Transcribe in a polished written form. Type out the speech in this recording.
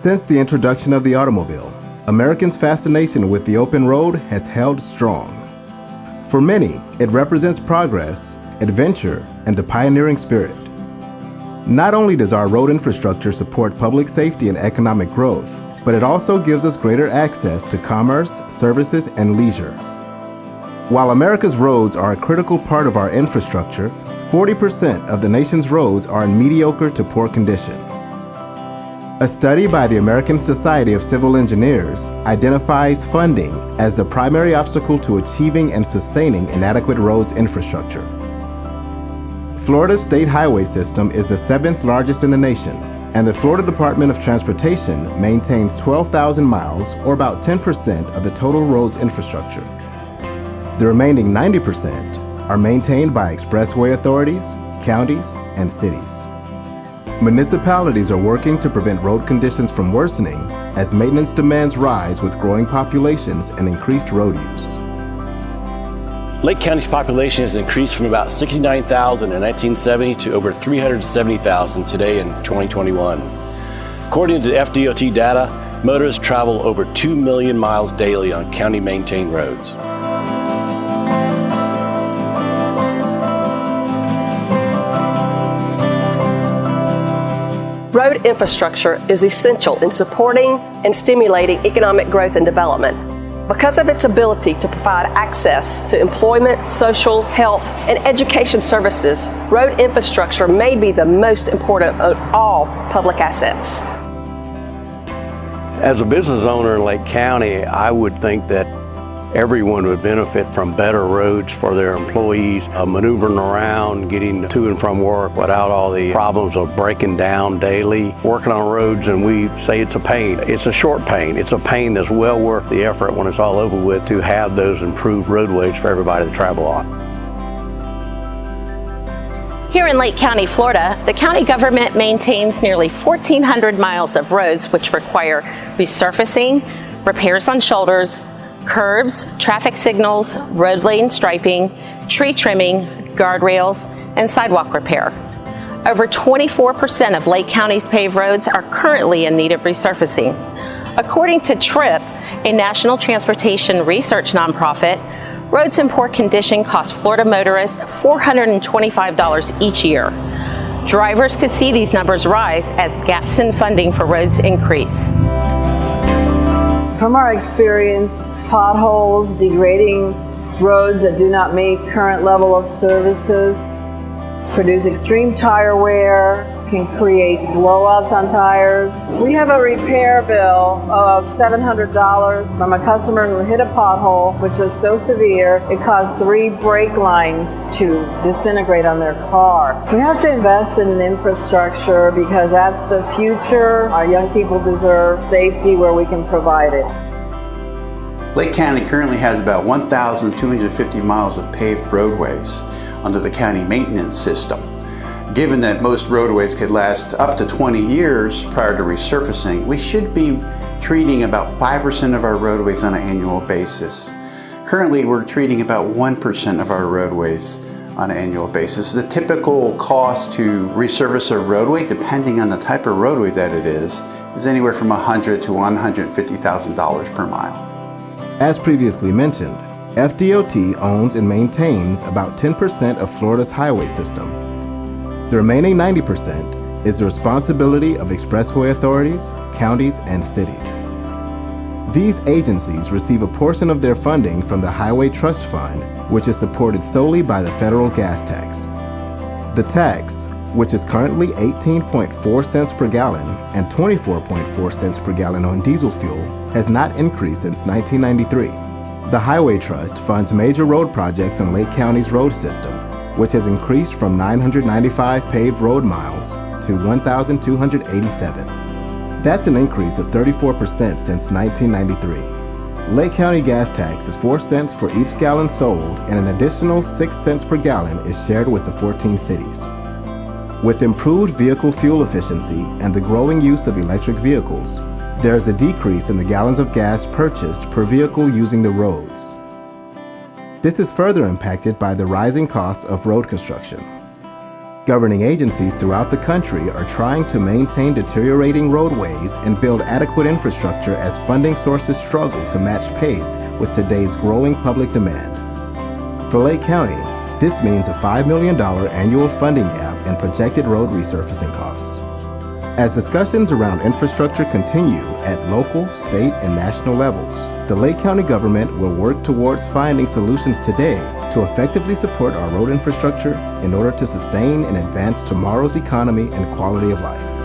Since the introduction of the automobile, Americans' fascination with the open road has held strong. For many, it represents progress, adventure, and the pioneering spirit. Not only does our road infrastructure support public safety and economic growth, but it also gives us greater access to commerce, services, and leisure. While America's roads are a critical part of our infrastructure, 40% of the nation's roads are in mediocre to poor condition. A study by the American Society of Civil Engineers identifies funding as the primary obstacle to achieving and sustaining inadequate roads infrastructure. Florida's state highway system is the 7th largest in the nation, and the Florida Department of Transportation maintains 12,000 miles, or about 10% of the total roads infrastructure. The remaining 90% are maintained by expressway authorities, counties, and cities. Municipalities are working to prevent road conditions from worsening as maintenance demands rise with growing populations and increased road use. Lake County's population has increased from about 69,000 in 1970 to over 370,000 today in 2021. According to FDOT data, motorists travel over 2 million miles daily on county-maintained roads. Road infrastructure is essential in supporting and stimulating economic growth and development. Because of its ability to provide access to employment, social, health, and education services, road infrastructure may be the most important of all public assets. As a business owner in Lake County, I would think that everyone would benefit from better roads for their employees, maneuvering around, getting to and from work without all the problems of breaking down daily, working on roads, and we say it's a pain. It's a short pain. It's a pain that's well worth the effort when it's all over with to have those improved roadways for everybody to travel on. Here in Lake County, Florida, the county government maintains nearly 1,400 miles of roads which require resurfacing, repairs on shoulders, curbs, traffic signals, road lane striping, tree trimming, guardrails, and sidewalk repair. Over 24% of Lake County's paved roads are currently in need of resurfacing. According to TRIP, a national transportation research nonprofit, roads in poor condition cost Florida motorists $425 each year. Drivers could see these numbers rise as gaps in funding for roads increase. From our experience, potholes, degrading roads that do not meet current level of services, produce extreme tire wear, can create blowouts on tires. We have a repair bill of $700 from a customer who hit a pothole, which was so severe it caused 3 brake lines to disintegrate on their car. We have to invest in infrastructure because that's the future. Our young people deserve safety where we can provide it. Lake County currently has about 1,250 miles of paved roadways under the county maintenance system. Given that most roadways could last up to 20 years prior to resurfacing, we should be treating about 5% of our roadways on an annual basis. Currently, we're treating about 1% of our roadways on an annual basis. The typical cost to resurface a roadway, depending on the type of roadway that it is anywhere from $100,000 to $150,000 per mile. As previously mentioned, FDOT owns and maintains about 10% of Florida's highway system. The remaining 90% is the responsibility of expressway authorities, counties, and cities. These agencies receive a portion of their funding from the Highway Trust Fund, which is supported solely by the federal gas tax. The tax, which is currently 18.4 cents per gallon and 24.4 cents per gallon on diesel fuel, has not increased since 1993. The Highway Trust funds major road projects in Lake County's road system, which has increased from 995 paved road miles to 1,287. That's an increase of 34% since 1993. Lake County gas tax is 4 cents for each gallon sold, and an additional 6 cents per gallon is shared with the 14 cities. With improved vehicle fuel efficiency and the growing use of electric vehicles, there is a decrease in the gallons of gas purchased per vehicle using the roads. This is further impacted by the rising costs of road construction. Governing agencies throughout the country are trying to maintain deteriorating roadways and build adequate infrastructure as funding sources struggle to match pace with today's growing public demand. For Lake County, this means a $5 million annual funding gap in projected road resurfacing costs. As discussions around infrastructure continue at local, state, and national levels, the Lake County government will work towards finding solutions today to effectively support our road infrastructure in order to sustain and advance tomorrow's economy and quality of life.